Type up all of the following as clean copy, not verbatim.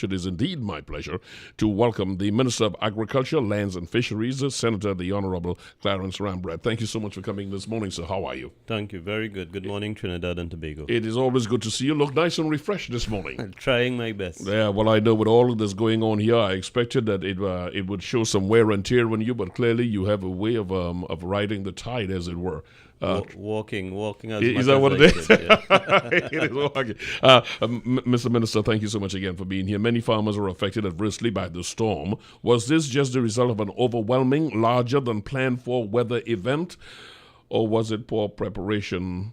It is indeed my pleasure to welcome the Minister of Agriculture, Lands and Fisheries, Senator the Honourable Clarence Rambharat. Thank you so much for coming this morning, sir. How are you? Thank you. Very good. Good morning, Trinidad and Tobago. It is always good to see you. Look nice and refreshed this morning. I'm trying my best. Yeah, well, I know with all of this going on here, I expected that it would show some wear and tear on you, but clearly you have a way of riding the tide, as it were. Walking as is much that as what I it is? could, yeah. It is walking. Mr. Minister, thank you so much again for being here. Many farmers were affected adversely by the storm. Was this just the result of an overwhelming, larger than planned for weather event, or was it poor preparation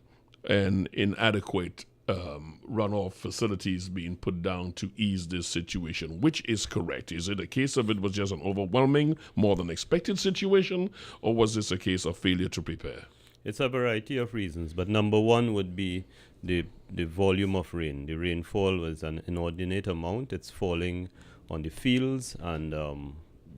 and inadequate runoff facilities being put down to ease this situation? Which is correct? Is it a case of it was just an overwhelming, more than expected situation, or was this a case of failure to prepare? It's a variety of reasons, but number one would be the volume of rain. The rainfall was an inordinate amount. It's falling on the fields, and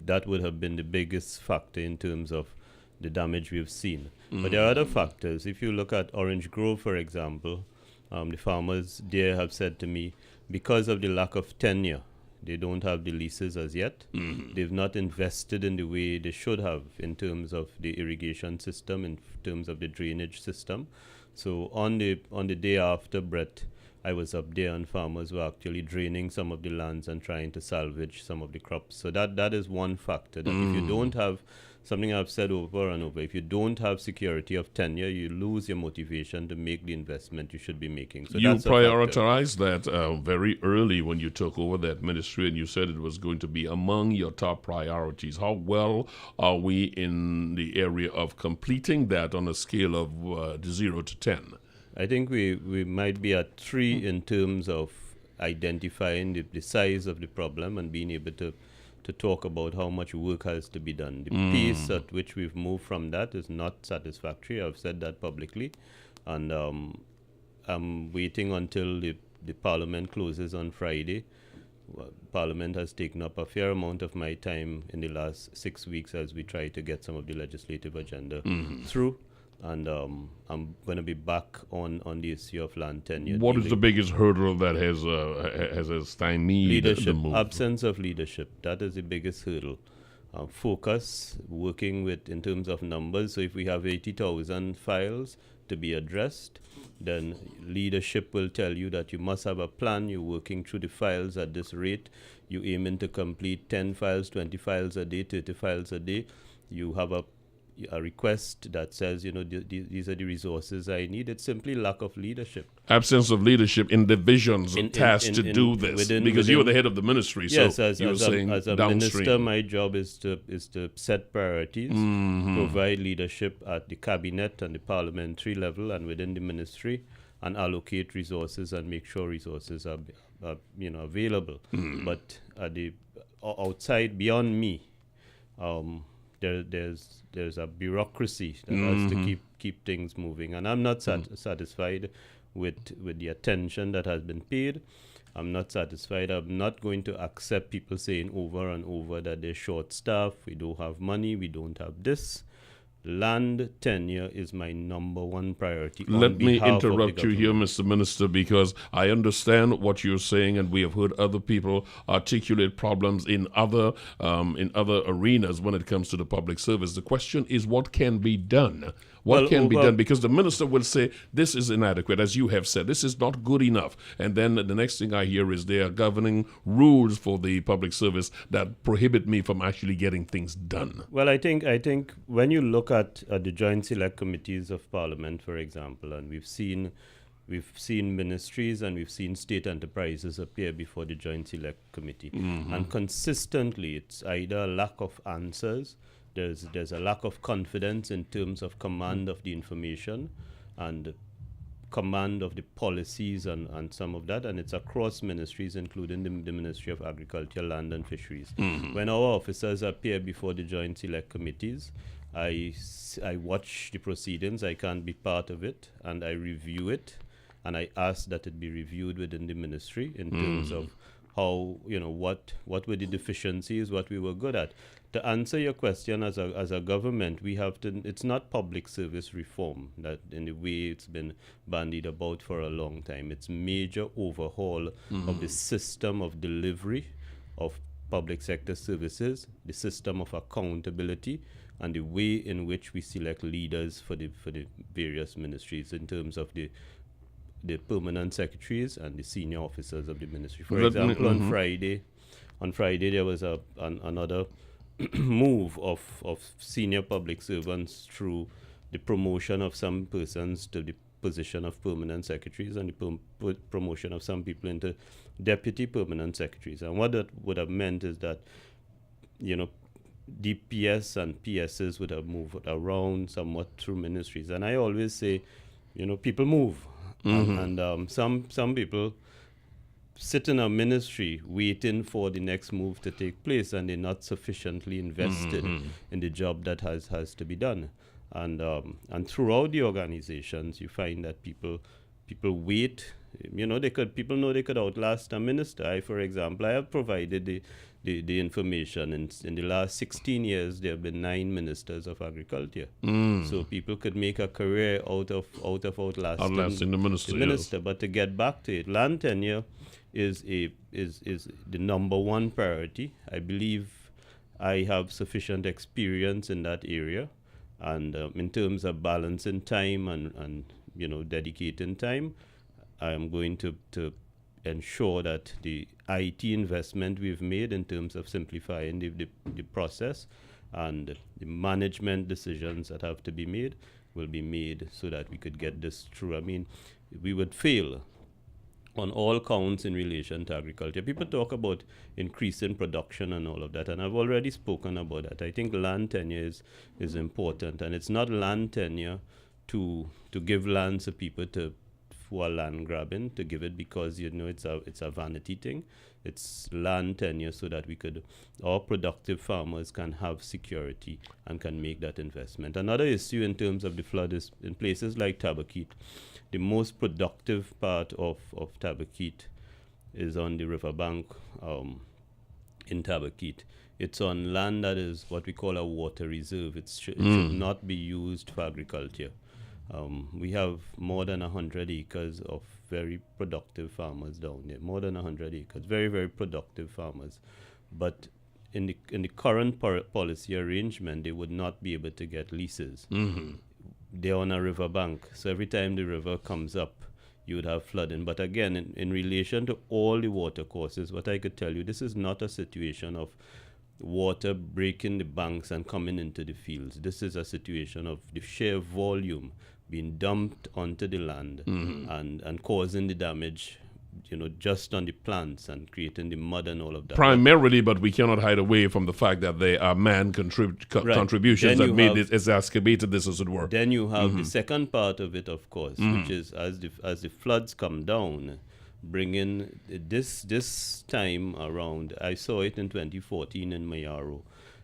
that would have been the biggest factor in terms of the damage we've seen. But there are other factors. If you look at Orange Grove, for example, the farmers there have said to me, because of the lack of tenure, they don't have the leases as yet. They've not invested in the way they should have in terms of the irrigation system, in terms of the drainage system. So on the day after, Brett, I was up there and farmers were actually draining some of the lands and trying to salvage some of the crops. So that is one factor. That if you don't have something I've said over and over, if you don't have security of tenure, you lose your motivation to make the investment you should be making. So you that's prioritized that very early when you took over that ministry, and you said it was going to be among your top priorities. How well are we in the area of completing that on a scale of 0 to 10? I think we might be at 3 in terms of identifying the size of the problem and being able to talk about how much work has to be done. The pace at which we've moved from that is not satisfactory. I've said that publicly. And I'm waiting until the Parliament closes on Friday. Parliament has taken up a fair amount of my time in the last 6 weeks as we try to get some of the legislative agenda through. And I'm going to be back on the issue of land tenure. What is the biggest hurdle that has stymied leadership? The move? Absence of leadership. That is the biggest hurdle. Focus, working with in terms of numbers. So if we have 80,000 files to be addressed, then leadership will tell you that you must have a plan. You're working through the files at this rate. You're aiming to complete 10 files, 20 files a day, 30 files a day. You have a request that says, these are the resources I need. It's simply lack of leadership. Absence of leadership in divisions tasked to do this, because you are the head of the ministry. Yes, so as a minister, my job is to set priorities, provide leadership at the cabinet and the parliamentary level and within the ministry, and allocate resources and make sure resources are available. But at the outside, beyond me, there's a bureaucracy that has to keep things moving, and I'm not satisfied with the attention that has been paid. I'm not satisfied. I'm not going to accept people saying over and over that they're short staffed, we don't have money, we don't have this. Land tenure is my number one priority. Let me interrupt you here, Mr. Minister, because I understand what you're saying, and we have heard other people articulate problems in other arenas when it comes to the public service. The question is, what can be done? What can be done? Because the minister will say, this is inadequate, as you have said. This is not good enough. And then the next thing I hear is there are governing rules for the public service that prohibit me from actually getting things done. Well, I think when you look at the Joint Select Committees of Parliament, for example, and we've seen ministries and we've seen state enterprises appear before the Joint Select Committee. And consistently, it's either a lack of answers, there's a lack of confidence in terms of command of the information and command of the policies and some of that, and it's across ministries, including the Ministry of Agriculture, Land and Fisheries. When our officers appear before the Joint Select Committees, I watch the proceedings. I can't be part of it, and I review it, and I ask that it be reviewed within the ministry in terms of how, what were the deficiencies, what we were good at. To answer your question, as a government, we have to. It's not public service reform that, in the way it's been bandied about for a long time. It's major overhaul of the system of delivery of public sector services, the system of accountability, and the way in which we select leaders for the various ministries in terms of the permanent secretaries and the senior officers of the ministry. For example, on Friday there was another move of senior public servants through the promotion of some persons to the position of permanent secretaries and the promotion of some people into deputy permanent secretaries. And what that would have meant is that, DPS and PSs would have moved around somewhat through ministries. And I always say, people move. And some people sit in a ministry waiting for the next move to take place, and they're not sufficiently invested in the job that has to be done. And throughout the organizations, you find that people wait. People know they could outlast a minister. For example, I have provided the information. In the last 16 years, there have been 9 ministers of agriculture. So people could make a career out of outlasting the minister. Yes. But to get back to it, land tenure is the number one priority. I believe I have sufficient experience in that area, and in terms of balancing time and dedicating time, I am going to ensure that the IT investment we've made in terms of simplifying the process and the management decisions that have to be made will be made so that we could get this through. I mean, we would fail on all counts in relation to agriculture. People talk about increasing production and all of that, and I've already spoken about that. I think land tenure is important, and it's not land tenure to give land to people who are land grabbing, to give it because it's a vanity thing. It's land tenure so that our productive farmers can have security and can make that investment. Another issue in terms of the flood is in places like Tabaquite. The most productive part of Tabaquite is on the riverbank in Tabaquite. It's on land that is what we call a water reserve. It should not be used for agriculture. We have more than 100 acres of very productive farmers down there. More than 100 acres, very, very productive farmers. But in the current policy arrangement, they would not be able to get leases. They're on a riverbank, so every time the river comes up, you would have flooding. But again, in relation to all the water courses, what I could tell you, this is not a situation of water breaking the banks and coming into the fields. This is a situation of the sheer volume being dumped onto the land and causing the damage, just on the plants and creating the mud and all of that. Primarily, but we cannot hide away from the fact that there are contributions that made this exacerbated this, as it were. Then you have the second part of it, of course, which is as the floods come down, bringing this time around. I saw it in 2014 in Mayaro.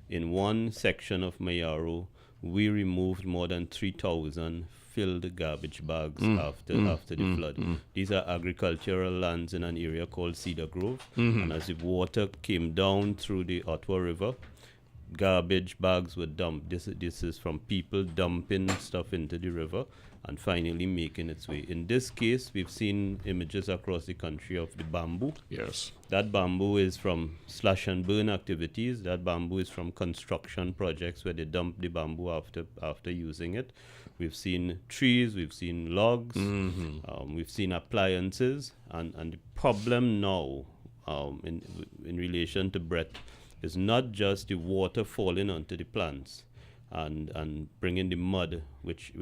In one section of Mayaro, we removed more than 3,000 filled garbage bags after the flood. These are agricultural lands in an area called Cedar Grove. And as the water came down through the Ottawa River, garbage bags were dumped. This is from people dumping stuff into the river and finally making its way. In this case, we've seen images across the country of the bamboo. Yes. That bamboo is from slash and burn activities. That bamboo is from construction projects where they dump the bamboo after using it. We've seen trees, we've seen logs, we've seen appliances, and the problem now in relation to breadth is not just the water falling onto the plants and bringing the mud, which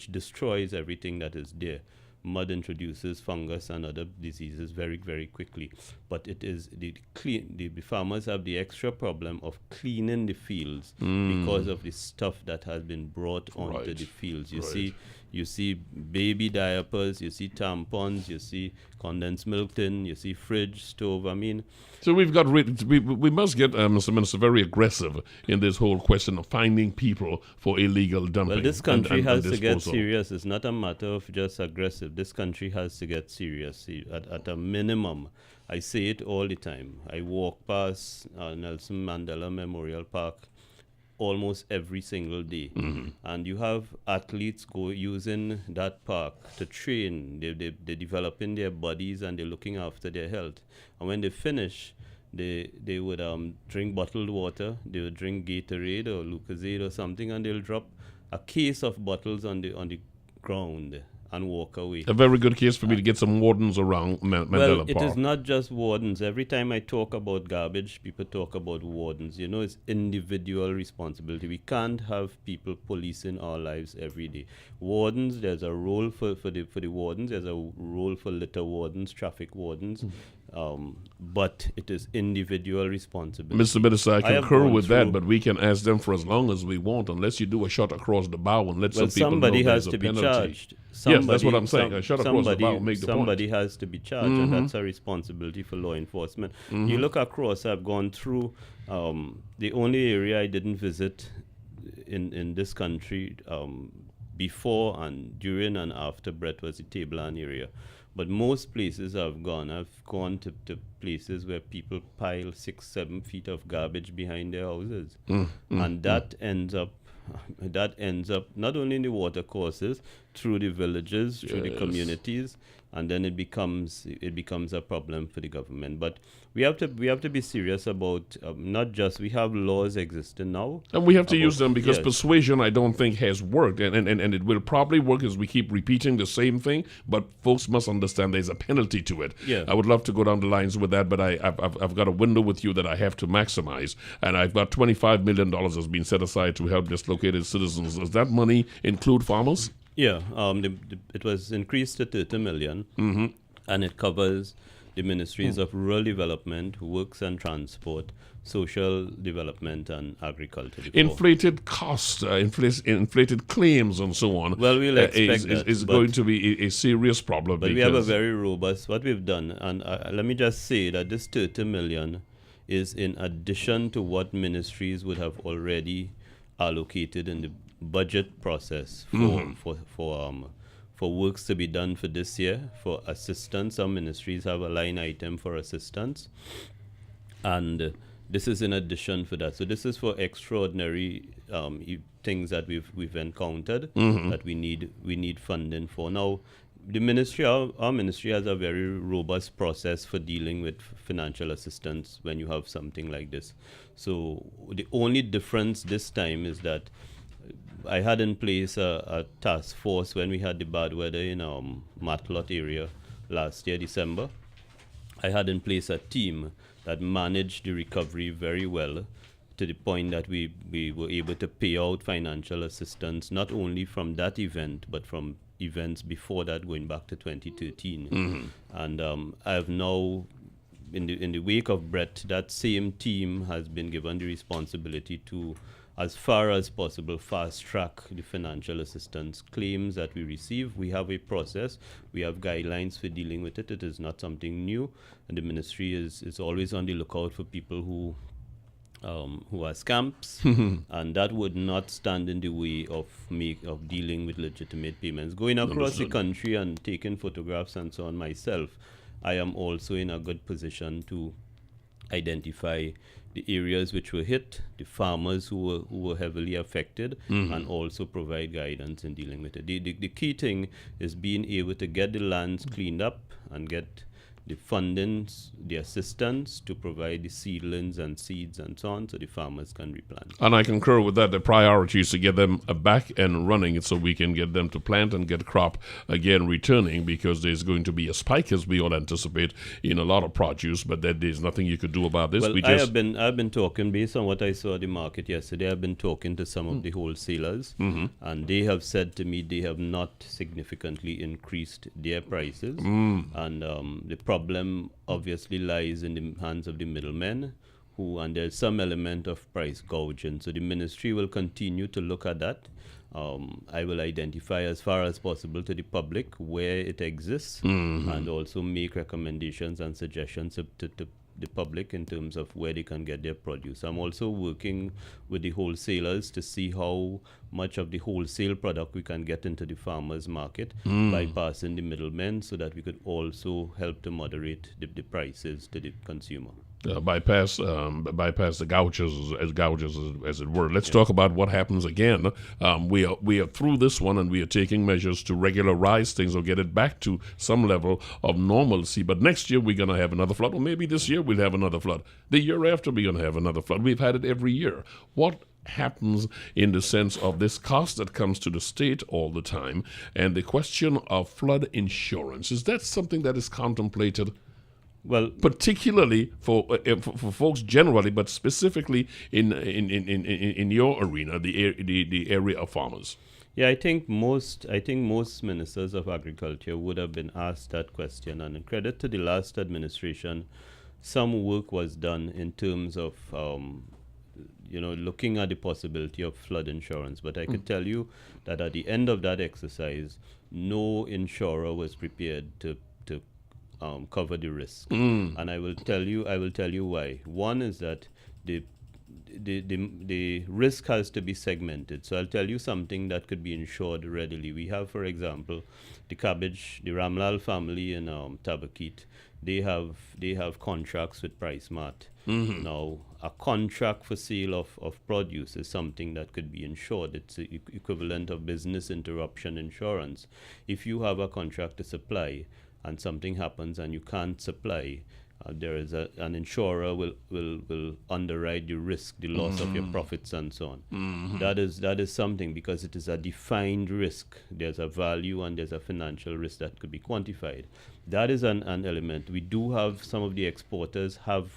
destroys everything that is there. Mud introduces fungus and other diseases very, very quickly. But it is the farmers have the extra problem of cleaning the fields because of the stuff that has been brought onto the fields. You see, You see baby diapers, you see tampons, you see condensed milk tin, you see fridge, stove. I mean, So we must get, Mr. Minister, very aggressive in this whole question of finding people for illegal dumping. well, this country and has to get disposal. serious. It's not a matter of just aggressive. This country has to get serious. At a minimum, I say it all the time. I walk past Nelson Mandela Memorial Park almost every single day. And you have athletes go using that park to train. They're developing their bodies and they're looking after their health. And when they finish, they would drink bottled water, they would drink Gatorade or Lucozade or something, and they'll drop a case of bottles on the ground and walk away. A very good case for me to get some wardens around Mandela Well, Park. it is not just wardens. Every time I talk about garbage, people talk about wardens. You know, it's individual responsibility. We can't have people policing our lives every day. Wardens, there's a role for the wardens. There's a role for litter wardens, traffic wardens. But it is individual responsibility. Mr. Minister, I have concur gone with that, through- but we can ask them for as long as we want, unless you do a shot across the bow and let Well, some people somebody know has there's to a be penalty. charged. Yes, that's what I'm saying. A shot across the bow, make the point. Somebody has to be charged, and that's a responsibility for law enforcement. You look across, I've gone through the only area I didn't visit in this country before and during and after Brett was the Tableland area. But most places I've gone to places where people pile 6-7 feet of garbage behind their houses. And that ends up not only in the water courses, through the villages, through the communities, and then it becomes a problem for the government. But we have to be serious about not just, we have laws existing now, And we have to use them because yes. persuasion, I don't think, has worked. And it will probably work as we keep repeating the same thing, but folks must understand there's a penalty to it. Yeah. I would love to go down the lines with that, but I've got a window with you that I have to maximize. And I've got $25 million has been set aside to help dislocated citizens. Does that money include farmers? Yeah, it was increased to 30 million, and it covers the Ministries of Rural Development, Works and Transport, Social Development, and Agriculture. Inflated costs, inflated claims, and so on. Well, we'll expect that, is but- going to be a serious problem. But we have a very robust, what we've done, and let me just say that this 30 million is in addition to what ministries would have already allocated in the budget process for works to be done for this year, for assistance. Some ministries have a line item for assistance, and this is in addition for that. So this is for extraordinary things that we've encountered that we need funding for. Now, the ministry, our ministry has a very robust process for dealing with financial assistance when you have something like this. So the only difference this time is that I had in place a task force when we had the bad weather in Matlot area last year, December. I had in place a team that managed the recovery very well, to the point that we were able to pay out financial assistance not only from that event but from events before that, going back to 2013. And I have now, in the wake of Brett, that same team has been given the responsibility to, as far as possible, fast track the financial assistance claims that we receive. We have a process, we have guidelines for dealing with it. It is not something new, and the ministry is always on the lookout for people who are scamps, and that would not stand in the way of dealing with legitimate payments. Going across the country and taking photographs and so on myself, I am also in a good position to identify the areas which were hit, the farmers who were heavily affected, and also provide guidance in dealing with it. The key thing is being able to get the lands cleaned up and get the fundings, the assistance to provide the seedlings and seeds and so on, so the farmers can replant. And I concur with that. The priority is to get them back and running so we can get them to plant and get crop again returning, because there's going to be a spike, as we all anticipate, in a lot of produce, but there's nothing you could do about this. Well, I've been talking, based on what I saw at the market yesterday, I've been talking to some of the wholesalers, and they have said to me they have not significantly increased their prices, and the problem obviously lies in the hands of the middlemen, and there's some element of price gouging. So the ministry will continue to look at that I will identify as far as possible to the public where it exists, and also make recommendations and suggestions to the public in terms of where they can get their produce. I'm also working with the wholesalers to see how much of the wholesale product we can get into the farmers market, bypassing the middlemen, so that we could also help to moderate the prices to the consumer. Bypass the gouges as it were. Let's talk about what happens again. We are through this one, and we are taking measures to regularize things or get it back to some level of normalcy. But next year we're going to have another flood, or maybe this year we'll have another flood. The year after we're going to have another flood. We've had it every year. What happens in the sense of this cost that comes to the state all the time, and the question of flood insurance? Is that something that is contemplated? Well, particularly for folks generally, but specifically in your arena, the area of farmers. Yeah, I think most ministers of agriculture would have been asked that question, and in credit to the last administration, some work was done in terms of looking at the possibility of flood insurance. But I could tell you that at the end of that exercise, no insurer was prepared to cover the risk, and I will tell you why. One is that the risk has to be segmented. So I'll tell you something that could be insured readily. We have, for example, the Ramlal family in Tabakit. They have contracts with Price Mart. Now, a contract for sale of produce is something that could be insured. It's the equivalent of business interruption insurance. If you have a contract to supply and something happens and you can't supply, there is an insurer will underwrite the risk, the loss of your profits and so on. That is something, because it is a defined risk. There's a value and there's a financial risk that could be quantified. That is an element. We do have some of the exporters have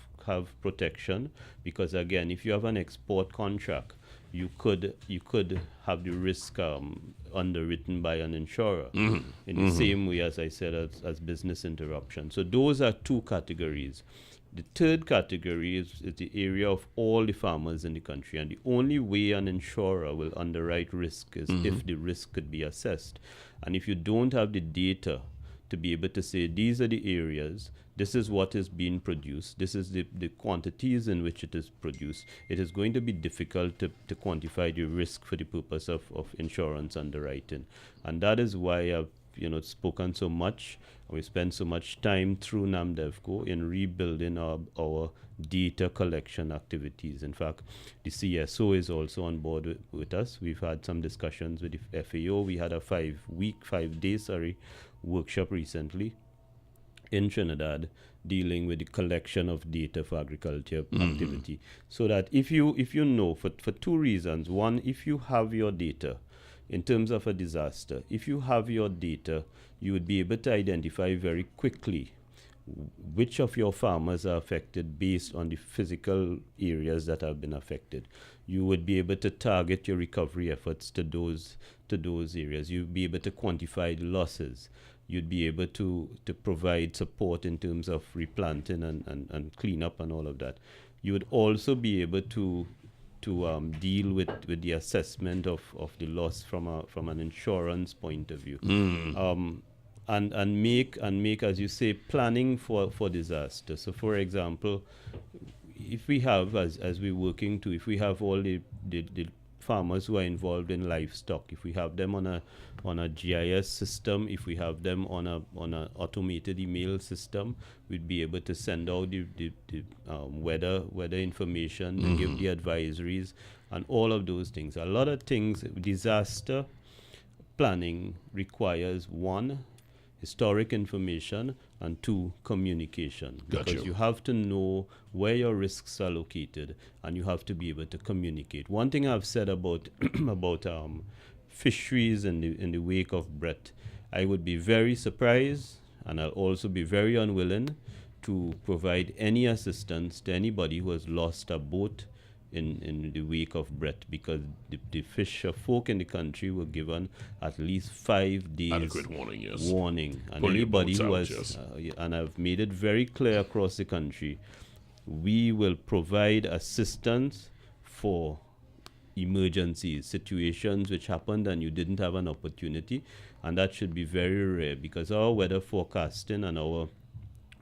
protection, because again, if you have an export contract, you could have the risk underwritten by an insurer in the same way, as I said, as business interruption. So those are two categories. The third category is the area of all the farmers in the country, and the only way an insurer will underwrite risk is if the risk could be assessed. And if you don't have the data to be able to say these are the areas, this is what is being produced, this is the quantities in which it is produced, it is going to be difficult to quantify the risk for the purpose of insurance underwriting. And that is why I've spoken so much, we spend so much time through NAMDEVCO in rebuilding our data collection activities. In fact, the CSO is also on board with us. We've had some discussions with the FAO. We had a 5-day workshop recently in Trinidad dealing with the collection of data for agriculture activity. So that if you know, for two reasons. One, if you have your data in terms of a disaster, if you have your data, you would be able to identify very quickly which of your farmers are affected based on the physical areas that have been affected. You would be able to target your recovery efforts to those areas. You'd be able to quantify the losses. You'd be able to provide support in terms of replanting and cleanup and all of that. You would also be able to deal with the assessment of the loss from an insurance point of view. And make, as you say, planning for disaster. So for example, if we have, as we're working to, if we have all the farmers who are involved in livestock, if we have them on a GIS system, if we have them on a automated email system, we'd be able to send out the weather information, and give the advisories and all of those things. A lot of things, disaster planning requires, one, historic information, and two, communication. Because you have to know where your risks are located, and you have to be able to communicate. One thing I've said about fisheries in the wake of Brett, I would be very surprised, and I'll also be very unwilling to provide any assistance to anybody who has lost a boat in the wake of Brett, because the fisher folk in the country were given at least 5 days adequate warning, yes. And Pull anybody who out, has yes. And I've made it very clear across the country, we will provide assistance for emergencies, situations which happened and you didn't have an opportunity, and that should be very rare because our weather forecasting and our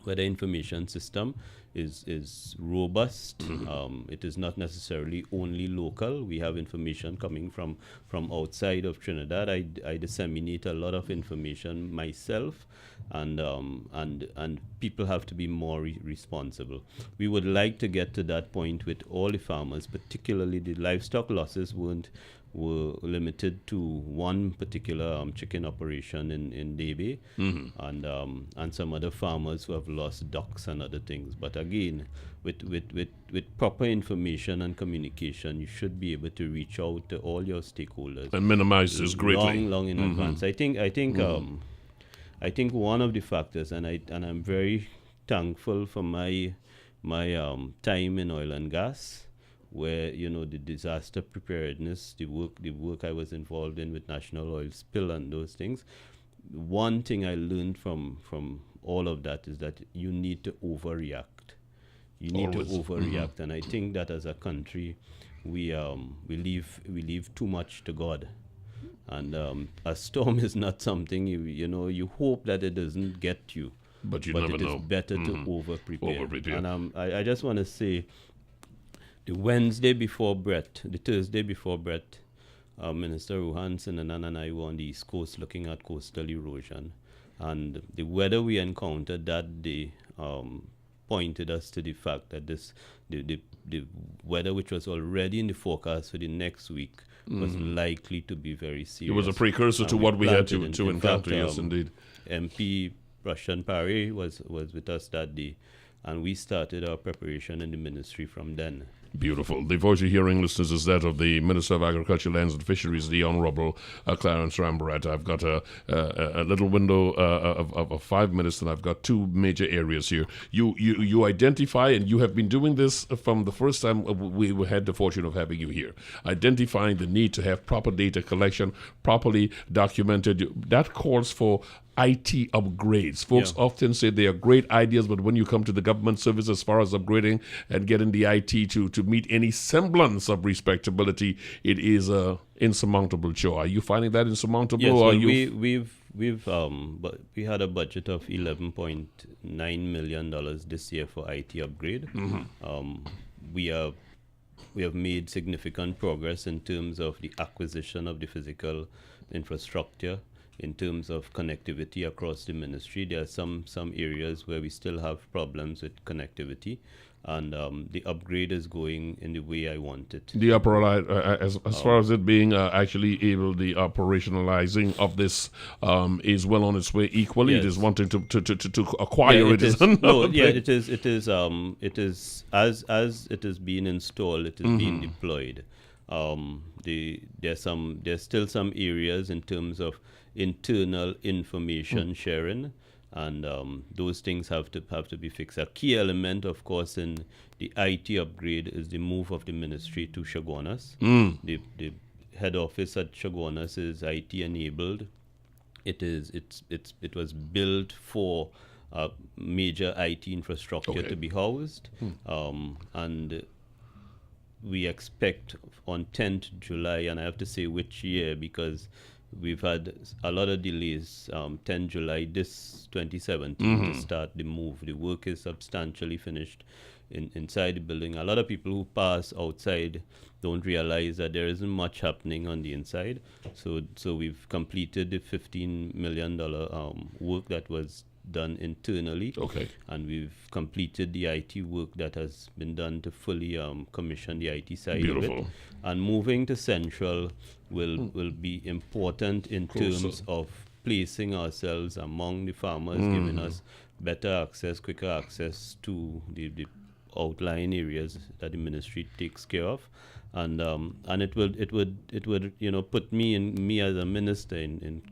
weather information system is robust. It is not necessarily only local. We have information coming from outside of Trinidad. I disseminate a lot of information myself, and people have to be more responsible. We would like to get to that point with all the farmers, particularly the livestock losses were limited to one particular chicken operation in Debe, and some other farmers who have lost ducks and other things. But again, with proper information and communication, you should be able to reach out to all your stakeholders and minimize this greatly. Long in advance. I think one of the factors, and I'm very thankful for my time in oil and gas, where the disaster preparedness, the work I was involved in with national oil spill and those things. One thing I learned from all of that is that you need to overreact. You need Always. to overreact, and I think that as a country, we leave too much to God, and a storm is not something you hope that it doesn't get you, but you but never it know. is better to over-prepare. Over-prepare. And I just want to say, the Thursday before Brett, Minister Rohanson and I were on the East Coast looking at coastal erosion. And the weather we encountered that day pointed us to the fact that the weather, which was already in the forecast for the next week, was likely to be very serious. It was a precursor to And what we had to in encounter, fact, yes, indeed. MP Russian Parry was with us that day, and we started our preparation in the ministry from then. Beautiful. The voice you're hearing, listeners, is that of the Minister of Agriculture, Lands and Fisheries, the Honourable Clarence Rambharat. I've got a little window of 5 minutes, and I've got two major areas here. You identify, and you have been doing this from the first time we had the fortune of having you here, identifying the need to have proper data collection, properly documented. That calls for IT upgrades. Folks often say they are great ideas, but when you come to the government service as far as upgrading and getting the IT to meet any semblance of respectability, it is a insurmountable chore. Are you finding that insurmountable? Yes, or well, you we had a budget of $11.9 million this year for IT upgrade. We have made significant progress in terms of the acquisition of the physical infrastructure. In terms of connectivity across the ministry, there are some areas where we still have problems with connectivity, and the upgrade is going in the way I want it. The as far as it being actually able, the operationalizing of this is well on its way equally. Yes. It is wanting to acquire it. It is as it is being installed, it is being deployed. There's still some areas in terms of internal information sharing, and those things have to be fixed. A key element, of course, in the IT upgrade is the move of the ministry to Chaguanas. The head office at Chaguanas is IT enabled. It was built for major IT infrastructure to be housed, and we expect on 10th July, and I have to say which year because we've had a lot of delays, 10 July this 2017 to start the move. The work is substantially finished inside the building. A lot of people who pass outside don't realize that there isn't much happening on the inside. So we've completed the $15 million work that was done internally. Okay. And we've completed the IT work that has been done to fully commission the IT side of it. And moving to Central will be important in terms of placing ourselves among the farmers, giving us better access, quicker access to the outlying areas that the ministry takes care of. And it would put me as a minister in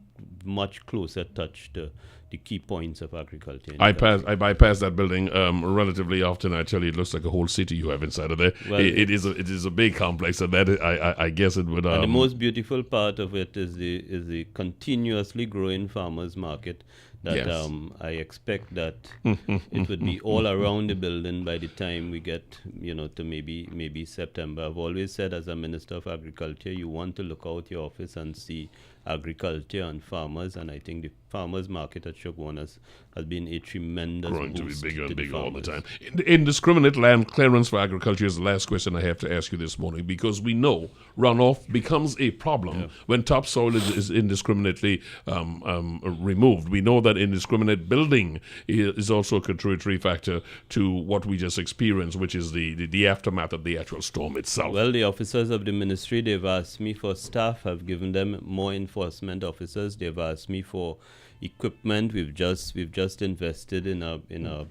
much closer touch to the key points of agriculture. I bypass that building relatively often. I tell you, it looks like a whole city you have inside of there. Well, it is a big complex, and that I guess it would. And the most beautiful part of it is the continuously growing farmers market that Yes. I expect that it would be all around the building by the time we get, to maybe September. I've always said, as a Minister of Agriculture, you want to look out your office and see agriculture and farmers, and I think the farmers market at Shogunas has been a tremendous Growing to be boost bigger to and the bigger all the farmers. time. Indiscriminate land clearance for agriculture is the last question I have to ask you this morning, because we know runoff becomes a problem when topsoil is indiscriminately removed. We know that indiscriminate building is also a contributory factor to what we just experienced, which is the aftermath of the actual storm itself. Well, the officers of the ministry, they've asked me for staff. I've given them more enforcement officers. They've asked me for equipment. We've just invested in a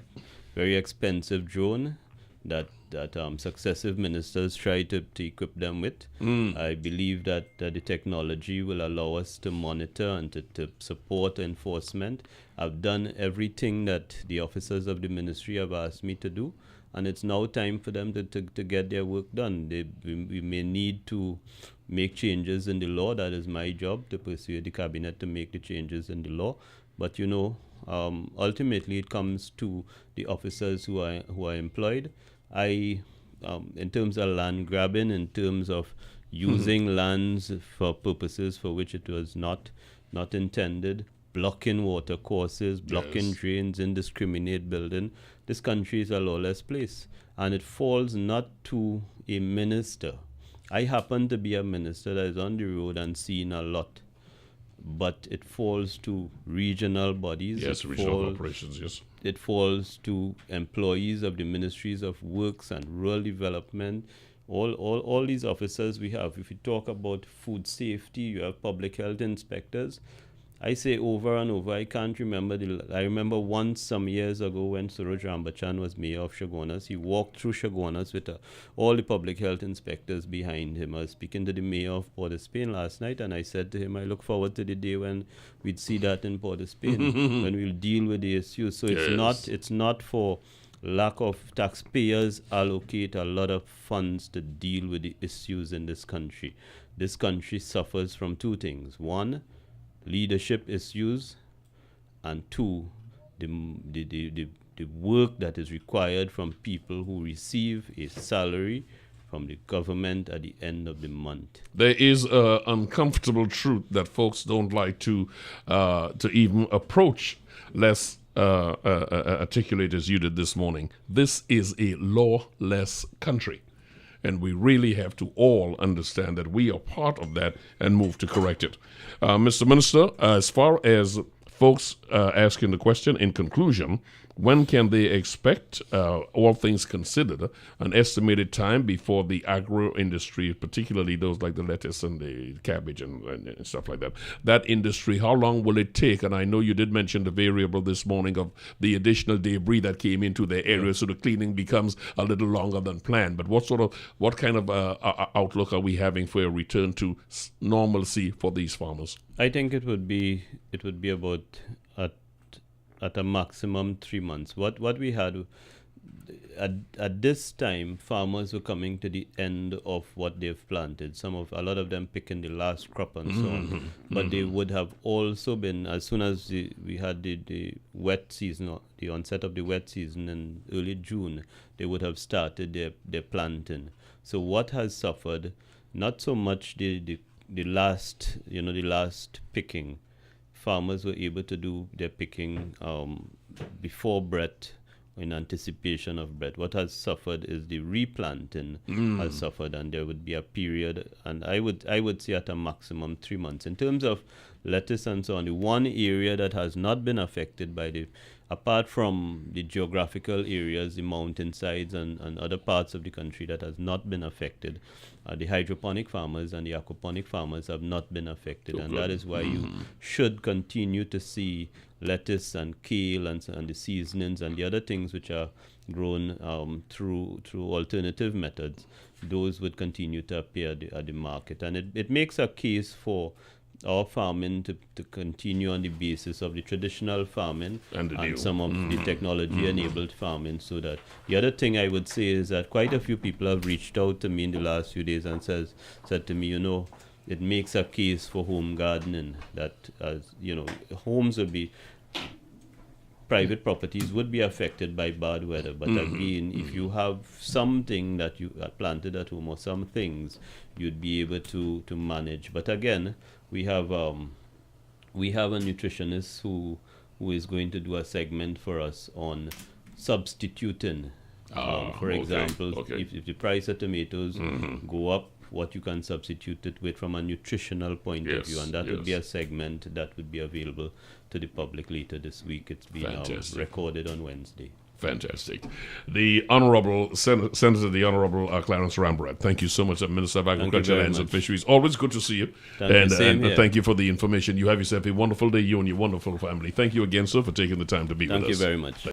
very expensive drone that successive ministers try to equip them with. I believe that the technology will allow us to monitor and to support enforcement. I've done everything that the officers of the ministry have asked me to do, and it's now time for them to get their work done. We may need to make changes in the law. That is my job, to persuade the cabinet to make the changes in the law. But ultimately it comes to the officers who are employed. In terms of land grabbing, in terms of using lands for purposes for which it was not intended, blocking water courses, blocking drains, indiscriminate building, this country is a lawless place, and it falls not to a minister. I happen to be a minister that is on the road and seeing a lot, but it falls to regional bodies. Yes, regional operations, yes. It falls to employees of the Ministries of Works and Rural Development. All these officers we have. If you talk about food safety, you have public health inspectors. I say over and over, I can't remember. I remember once some years ago when Suraj Rambharat was mayor of Shogunas, he walked through Shogunas with all the public health inspectors behind him. I was speaking to the mayor of Port of Spain last night, and I said to him, I look forward to the day when we'd see that in Port of Spain, when we'll deal with the issues. So it's not for lack of taxpayers allocate a lot of funds to deal with the issues in this country. This country suffers from two things. One, leadership issues, and two, the work that is required from people who receive a salary from the government at the end of the month. There is an uncomfortable truth that folks don't like to even approach, less articulate as you did this morning. This is a lawless country. And we really have to all understand that we are part of that and move to correct it. Mr. Minister, as far as folks asking the question, in conclusion, when can they expect, all things considered, an estimated time before the agro industry, particularly those like the lettuce and the cabbage and stuff like that, that industry, how long will it take? And I know you did mention the variable this morning of the additional debris that came into the area, so the cleaning becomes a little longer than planned. But what kind of outlook are we having for a return to normalcy for these farmers? I think it would be about at a maximum 3 months. What we had at this time, farmers were coming to the end of what they've planted. A lot of them picking the last crop and so on. But they would have also been, as soon as we had the wet season, or the onset of the wet season in early June, they would have started their planting. So what has suffered, not so much the last picking. Farmers were able to do their picking before Brett, in anticipation of Brett. What has suffered is the replanting has suffered, and there would be a period, and I would say at a maximum 3 months. In terms of lettuce and so on, the one area that has not been affected by apart from the geographical areas, the mountainsides and other parts of the country that has not been affected, the hydroponic farmers and the aquaponic farmers have not been affected. And that is why you should continue to see lettuce and kale and the seasonings and the other things which are grown through alternative methods. Those would continue to appear at the market. And it makes a case for our farming to continue on the basis of the traditional farming and some of the technology-enabled farming. So that the other thing I would say is that quite a few people have reached out to me in the last few days and said to me, it makes a case for home gardening, that homes will be private properties would be affected by bad weather. But again, if you have something that you planted at home or some things, you'd be able to manage. But again, we have a nutritionist who is going to do a segment for us on substituting. For example, if the price of tomatoes go up, what you can substitute it with from a nutritional point of view, and that would be a segment that would be available to the public later this week. It's been recorded on Wednesday. Fantastic. The Honourable Senator, the Honourable Clarence Rambharat. Thank you so much, Minister of Agriculture, Lands and Fisheries. Always good to see you. And thank you for the information. You have yourself a wonderful day, you and your wonderful family. Thank you again, sir, for taking the time to be with us. Thank you very much.